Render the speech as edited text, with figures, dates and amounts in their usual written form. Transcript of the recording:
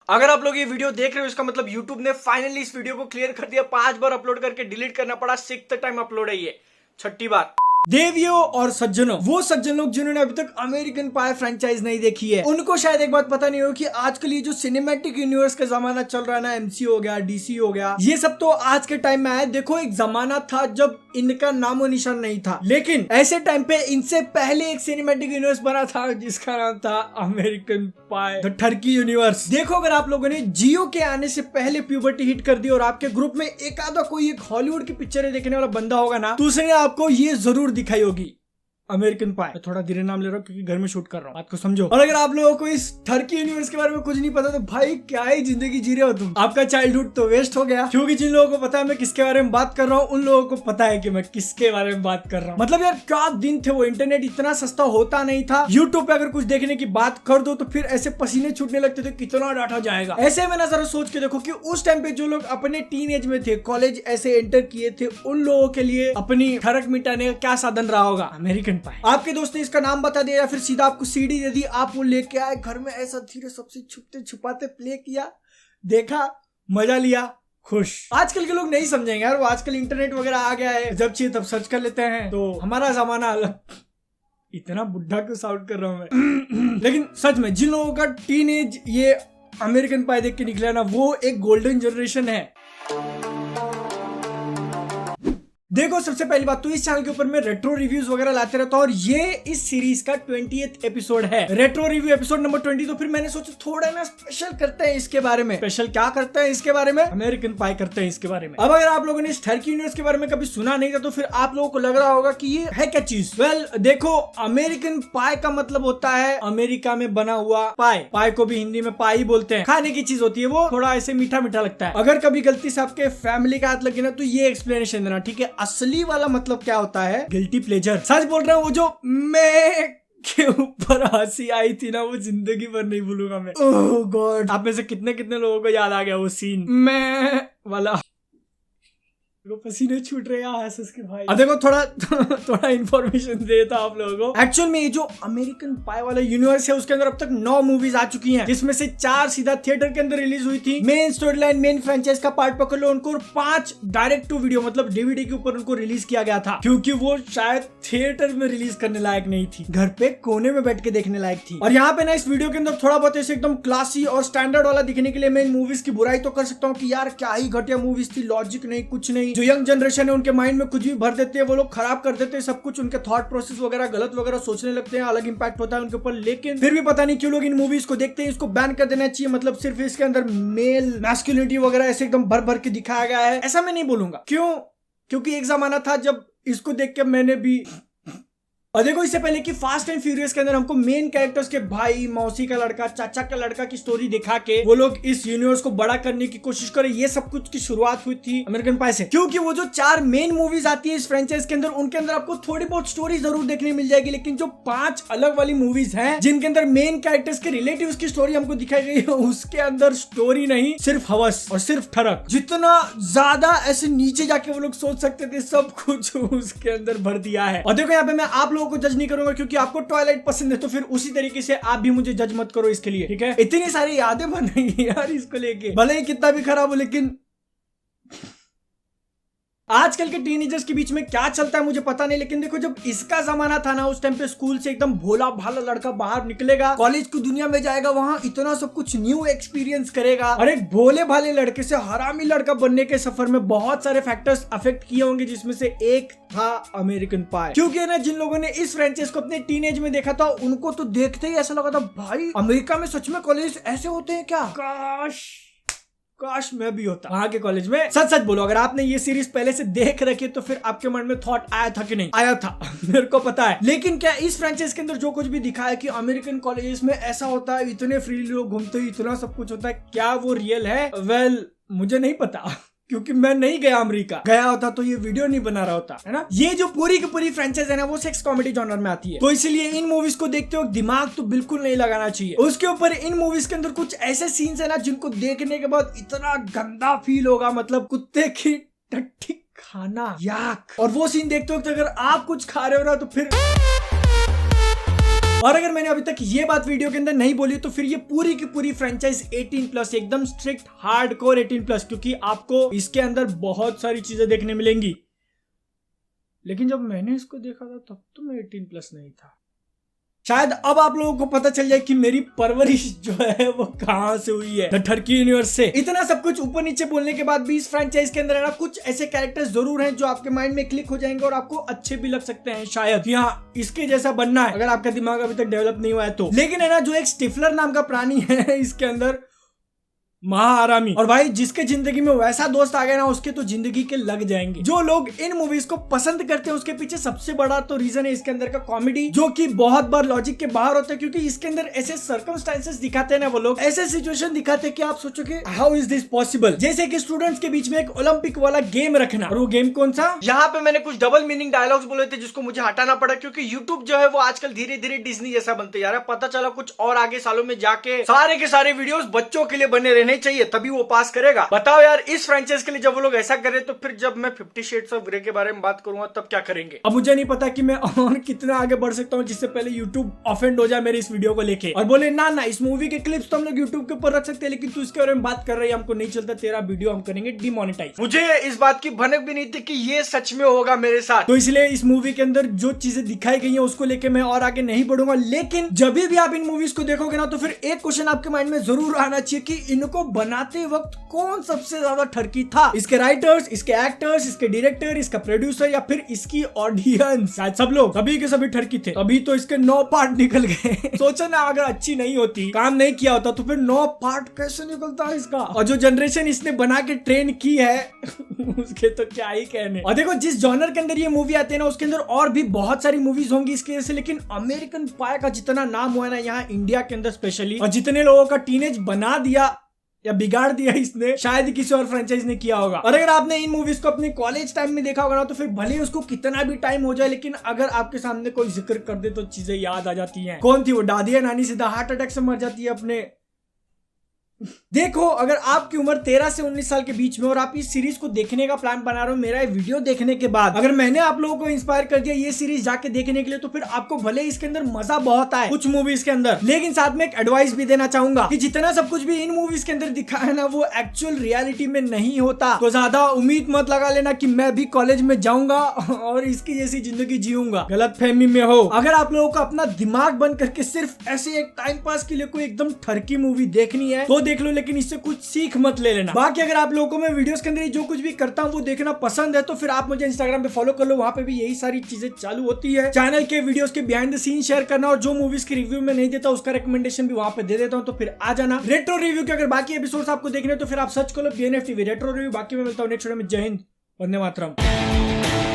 अगर आप लोग ये वीडियो देख रहे हो इसका मतलब YouTube ने फाइनली इस वीडियो को क्लियर कर दिया। 5 बार अपलोड करके डिलीट करना पड़ा। 6th टाइम अपलोड है ये, 6ठी बार। देवियों और सज्जनों, वो सज्जन लोग जिन्होंने अभी तक अमेरिकन पाई फ्रेंचाइज नहीं देखी है उनको शायद एक बात पता नहीं हो कि आजकल ये जो सिनेमैटिक यूनिवर्स का जमाना चल रहा है ना, MC हो गया, DC हो गया, ये सब तो आज के टाइम में आया। देखो एक जमाना था जब इनका नामो निशान नहीं था, लेकिन ऐसे टाइम पे इनसे पहले एक सिनेमैटिक यूनिवर्स बना था जिसका नाम था American pi the Turkey universe. देखो अगर आप लोगों ने जियो के आने से पहले प्यूबर्टी हिट कर दी और आपके ग्रुप में एक आधा कोई एक हॉलीवुड की पिक्चरें देखने वाला बंदा होगा ना, तो उसने आपको ये जरूर दिखाई होगी, अमेरिकन पाई। थोड़ा धीरे नाम ले रहा हूँ क्योंकि घर में शूट कर रहा हूँ, बात को समझो। और अगर आप लोगों को इस टर्की यूनिवर्स के बारे में कुछ नहीं पता तो भाई क्या ही जिंदगी जी रहे हो तुम, आपका चाइल्डहुड तो वेस्ट हो गया। क्योंकि जिन लोगों को पता है मैं किसके बारे में बात कर रहा हूँ, उन लोगों को पता है कि मैं किसके बारे में बात कर रहा हूँ। मतलब यार क्या दिन थे वो, इंटरनेट इतना सस्ता होता नहीं था। यूट्यूब पे अगर कुछ देखने की बात कर दो तो फिर ऐसे पसीने छूटने लगते थे, कितना डाटा जाएगा। ऐसे में ना जरा सोच के देखो कि उस टाइम पे जो लोग अपने टीन एज में थे, कॉलेज ऐसे एंटर किए थे, उन लोगों के लिए अपनी ठरक मिटाने का क्या साधन रहा होगा, अमेरिकन पाई। आपके दोस्त इसका नाम बता दिया या फिर सीधा आपको सीडी दे दी, आप वो लेके आए घर में, ऐसा धीरे सबसे छुपते छुपाते प्ले किया, देखा, मजा लिया, खुश। आजकल के लोग नहीं समझेंगे यार, वो आजकल इंटरनेट वगैरह आ गया है, जब चाहिए तब सर्च कर लेते हैं, तो हमारा जमाना अलग। इतना बुढ़ा क्यों साउंड कर रहा हूं मैं लेकिन सच में जिन लोगों का टीनेज ये अमेरिकन पाई देख के निकला ना, वो एक गोल्डन जनरेशन है। देखो सबसे पहली बात तो इस चैनल के ऊपर मैं रेट्रो रिव्यूज वगैरह लाते रहता हूँ और ये इस सीरीज का 20th एपिसोड है, रेट्रो रिव्यू एपिसोड नंबर 20। तो फिर मैंने सोचा थोड़ा ना स्पेशल करते हैं इसके बारे में। स्पेशल क्या करते हैं इसके बारे में? अमेरिकन पाई करते हैं इसके बारे में। अब अगर आप लोगों ने इस टर्की यूनिवर्स के बारे में कभी सुना नहीं था तो फिर आप लोगों को लग रहा होगा कि ये है क्या चीज। वेल देखो, अमेरिकन पाई का मतलब होता है अमेरिका में बना हुआ पाई। पाई को भी हिंदी में पाई बोलते हैं, खाने की चीज होती है, वो थोड़ा ऐसे मीठा मीठा लगता है। अगर कभी गलती से आपके फैमिली का हाथ लगे ना तो ये एक्सप्लेनेशन देना, ठीक है। असली वाला मतलब क्या होता है? Guilty pleasure. सच बोल रहा हूँ, वो जो मैं के ऊपर हंसी आई थी ना, वो जिंदगी भर नहीं भूलूंगा मैं। ओह गॉड, आप में से कितने कितने लोगों को याद आ गया वो सीन मैं वाला? पसीने छूट रहे हैं हंस के भाई। अब देखो थोड़ा इन्फॉर्मेशन देता आप लोगों को। एक्चुअल में ये जो अमेरिकन पाई वाला यूनिवर्स है उसके अंदर अब तक 9 मूवीज आ चुकी हैं, जिसमें से 4 सीधा थिएटर के अंदर रिलीज हुई थी। Main story line, main franchise का पार्ट पकड़ लो उनको, और 5 डायरेक्ट टू वीडियो मतलब DVD के ऊपर उनको रिलीज किया गया था, क्योंकि वो शायद थिएटर में रिलीज करने लायक नहीं थी, घर पे कोने में बैठ के देखने लायक थी। और यहाँ पे ना इस वीडियो के अंदर थोड़ा बहुत ऐसे एकदम क्लासी और स्टैंडर्ड वाला दिखने के लिए मैं इन मूवीज की बुराई तो कर सकता हूँ कि यार क्या ही घटिया मूवीज थी, लॉजिक नहीं, कुछ नहीं। जो यंग जनरेशन है उनके माइंड में कुछ भी भर देते हैं, वो लोग खराब कर देते हैं सब कुछ, उनके थॉट प्रोसेस वगैरह गलत वगैरह सोचने लगते हैं, अलग इंपैक्ट होता है उनके ऊपर। लेकिन फिर भी पता नहीं क्यों लोग इन मूवीज को देखते हैं। इसको बैन कर देना चाहिए, मतलब सिर्फ इसके अंदर मेल मैस्कुलिनिटी वगैरह ऐसे एकदम भर भर के दिखाया गया है, ऐसा मैं नहीं बोलूंगा। क्यों? क्योंकि एक जमाना था जब इसको देख के मैंने भी। और देखो इससे पहले कि फास्ट एंड फ्यूरियस के अंदर हमको मेन कैरेक्टर्स के भाई, मौसी का लड़का, चाचा का लड़का की स्टोरी दिखा के वो लोग इस यूनिवर्स को बड़ा करने की कोशिश करे, ये सब कुछ की शुरुआत हुई थी अमेरिकन पाई से। क्योंकि वो जो 4 मेन मूवीज आती है इस फ्रेंचाइज के अंदर, उनके अंदर आपको थोड़ी बहुत स्टोरी जरूर देखने मिल जाएगी, लेकिन जो 5 अलग वाली मूवीज हैं जिनके अंदर मेन कैरेक्टर्स के रिलेटिव्स की स्टोरी हमको दिखाई गई है, उसके अंदर स्टोरी नहीं, सिर्फ हवस और सिर्फ ठरक। जितना ज्यादा ऐसे नीचे जाके वो लोग सोच सकते थे, सब कुछ उसके अंदर भर दिया है। और देखो यहाँ पे मैं आप लोगों को जज नहीं करूंगा, क्योंकि आपको ट्वाइलाइट पसंद है तो फिर उसी तरीके से आप भी मुझे जज मत करो इसके लिए, ठीक है। इतनी सारी यादें बनाई यार इसको लेके, भले ही कितना भी खराब हो, लेकिन आजकल के टीनेजर्स के बीच में क्या चलता है मुझे पता नहीं। लेकिन देखो जब इसका जमाना था ना, उस टाइम पे स्कूल से एकदम भोला भाला लड़का बाहर निकलेगा, कॉलेज की दुनिया में जाएगा, वहां इतना सब कुछ न्यू एक्सपीरियंस करेगा, और एक भोले भाले लड़के से हरामी लड़का बनने के सफर में बहुत सारे फैक्टर्स अफेक्ट किए होंगे, जिसमें से एक था अमेरिकन पाई। क्योंकि ना जिन लोगों ने इस फ्रेंचाइज को अपने टीनेज में देखा था, उनको तो देखते ही ऐसा लगा था भाई अमेरिका में सच में कॉलेज ऐसे होते हैं क्या, काश मैं भी होता वहां के कॉलेज में। सच सच बोलो, अगर आपने ये सीरीज पहले से देख रखी है तो फिर आपके मन में थॉट आया था कि नहीं आया था? मेरे को पता है। लेकिन क्या इस फ्रेंचाइज के अंदर जो कुछ भी दिखा है कि अमेरिकन कॉलेजेस में ऐसा होता है, इतने फ्री लोग घूमते हैं, इतना सब कुछ होता है, क्या वो रियल है? वेल मुझे नहीं पता, क्योंकि मैं नहीं गया अमेरिका। गया होता तो ये वीडियो नहीं बना रहा होता, है ना। ये जो पूरी की पूरी फ्रेंचाइज है ना, वो सेक्स कॉमेडी जॉनर में आती है, तो इसलिए इन मूवीज को देखते वक्त दिमाग तो बिल्कुल नहीं लगाना चाहिए। उसके ऊपर इन मूवीज के अंदर कुछ ऐसे सीन्स है ना जिनको देखने के बाद इतना गंदा फील होगा, मतलब कुत्ते की टट्टी खाना, याक। और वो सीन देखते वक्त अगर आप कुछ खा रहे हो ना तो फिर और अगर मैंने अभी तक ये बात वीडियो के अंदर नहीं बोली तो फिर ये पूरी की पूरी फ्रेंचाइज 18+ एकदम स्ट्रिक्ट हार्डकोर 18+, क्योंकि आपको इसके अंदर बहुत सारी चीजें देखने मिलेंगी। लेकिन जब मैंने इसको देखा था तब तो मैं 18+ नहीं था। शायद अब आप लोगों को पता चल जाए कि मेरी परवरिश जो है वो कहां से हुई है, द टर्की यूनिवर्स से। इतना सब कुछ ऊपर नीचे बोलने के बाद भी इस फ्रेंचाइज के अंदर है ना कुछ ऐसे कैरेक्टर्स जरूर हैं जो आपके माइंड में क्लिक हो जाएंगे और आपको अच्छे भी लग सकते हैं शायद, कि हाँ इसके जैसा बनना है, अगर आपका दिमाग अभी तक डेवलप नहीं हुआ है तो। लेकिन है ना जो एक स्टिफलर नाम का प्राणी है इसके अंदर, महाआरामी, और भाई जिसके जिंदगी में वैसा दोस्त आ गया ना उसके तो जिंदगी के लग जाएंगे। जो लोग इन मूवीज को पसंद करते हैं उसके पीछे सबसे बड़ा तो रीजन है इसके अंदर का कॉमेडी, जो कि बहुत बार लॉजिक के बाहर होता है, क्योंकि इसके अंदर ऐसे सर्कमस्टांसेस दिखाते हैं ना वो लोग, ऐसे सिचुएशन दिखाते हैं कि आप सोचोगे हाउ इज दिस पॉसिबल। जैसे कि स्टूडेंट्स के बीच में एक ओलंपिक वाला गेम रखना, और वो गेम कौन सा, यहाँ पे मैंने कुछ डबल मीनिंग डायलॉग्स बोले थे जिसको मुझे हटाना पड़ा, क्योंकि यूट्यूब जो है वो आजकल धीरे धीरे डिज्नी जैसा बनते जा रहा है। पता चला कुछ और आगे सालों में जाके सारे के सारे वीडियोस बच्चों के लिए बने रहने चाहिए, तभी वो पास करेगा। बताओ यार इस फ्रेंचाइज के लिए जब वो लोग ऐसा करे तो फिर जब मैं 50 शेड्स ऑफ ग्रे के बारे में बात करूंगा तब क्या करेंगे। अब मुझे नहीं पता कि मैं और कितना आगे बढ़ सकता हूँ जिससे पहले यूट्यूब ऑफेंड हो जाए मेरे इस वीडियो को लेके और बोले ना ना इस मूवी के क्लिप्स तो हम लोग यूट्यूब के ऊपर रख सकते हैं, लेकिन तू इसके बारे में बात कर रही है, हमको नहीं चलता, तेरा वीडियो हम करेंगे डिमोनेटाइज। मुझे इस बात की भनक भी नहीं थी कि ये सच में होगा मेरे साथ, तो इसलिए इस मूवी के अंदर जो चीजें दिखाई गई है उसको लेके मैं और आगे नहीं बढ़ूंगा। लेकिन जब भी आप इन मूवीज को देखोगे ना तो फिर एक क्वेश्चन आपके माइंड में जरूर आना चाहिए कि इनको बनाते वक्त कौन सबसे ज्यादा ठरकी था, इसके राइटर्स, इसके एक्टर्स, इसके डायरेक्टर, इसका प्रोड्यूसर या फिर इसकी ऑडियंस। शायद सब लोग सभी के सभी ठरकी थे, तभी तो इसके 9 पार्ट निकल गए। सोचो ना अगर अच्छी नहीं होती, काम नहीं किया होता तो फिर 9 पार्ट कैसे निकलता है इसका। और जो जनरेशन इसने बना के ट्रेन की है उसके तो क्या ही कहने। और देखो जिस जॉनर के अंदर ये मूवी आती है ना उसके अंदर और भी बहुत सारी मूवीज होंगी इसके जैसे, लेकिन अमेरिकन पाई का जितना नाम हुआ है ना यहाँ इंडिया के अंदर स्पेशली, और जितने लोगों का टीनेज बना दिया या बिगाड़ दिया इसने, शायद ही किसी और फ्रेंचाइज ने किया होगा। और अगर आपने इन मूवीज को अपने कॉलेज टाइम में देखा होगा ना तो फिर भले ही उसको कितना भी टाइम हो जाए, लेकिन अगर आपके सामने कोई जिक्र कर दे तो चीजें याद आ जाती हैं। कौन थी वो दादी या नानी सीधा हार्ट अटैक से मर जाती है अपने। देखो अगर आपकी उम्र 13 से 19 साल के बीच में और आप इस सीरीज को देखने का प्लान बना रहे हो मेरा ये वीडियो देखने के बाद, अगर मैंने आप लोगों को इंस्पायर कर दिया ये सीरीज जाके देखने के लिए, तो फिर आपको भले इसके अंदर मजा बहुत आए कुछ मूवीज के अंदर, लेकिन साथ में एक एडवाइस भी देना चाहूंगा कि जितना सब कुछ भी इन मूवीज के अंदर दिखा है ना वो एक्चुअल रियलिटी में नहीं होता। तो ज्यादा उम्मीद मत लगा लेना कि मैं भी कॉलेज में जाऊंगा और इसकी जैसी जिंदगी जीऊंगा, गलत फहमी में हो। अगर आप लोगों को अपना दिमाग बंद करके सिर्फ ऐसे एक टाइम पास के लिए कोई एकदम ठरकी मूवी देखनी है तो देख लो, लेकिन इससे कुछ सीख मत ले लेना। बाकी अगर आप लोगों को मैं वीडियोस के अंदर जो कुछ भी करता हूँ वो देखना पसंद है तो फिर आप मुझे इंस्टाग्राम पे फॉलो कर लो, वहां पे भी यही सारी चीजें चालू होती है। चैनल के वीडियोस के बिहाइंड द सीन शेयर करना, और जो मूवीज की रिव्यू में नहीं देता उसका रिकमेंडेशन भी वहां पे दे देता हूँ, तो फिर आ जाना। रेट्रो रिव्यू के अगर बाकी एपिसोड्स आपको देखने तो फिर आप सर्च करो BNF TV रेट्रो रिव्यू। बाकी मैं मिलता हूँ नेक्स्ट वीडियो में। जय हिंद, वंदे मातरम।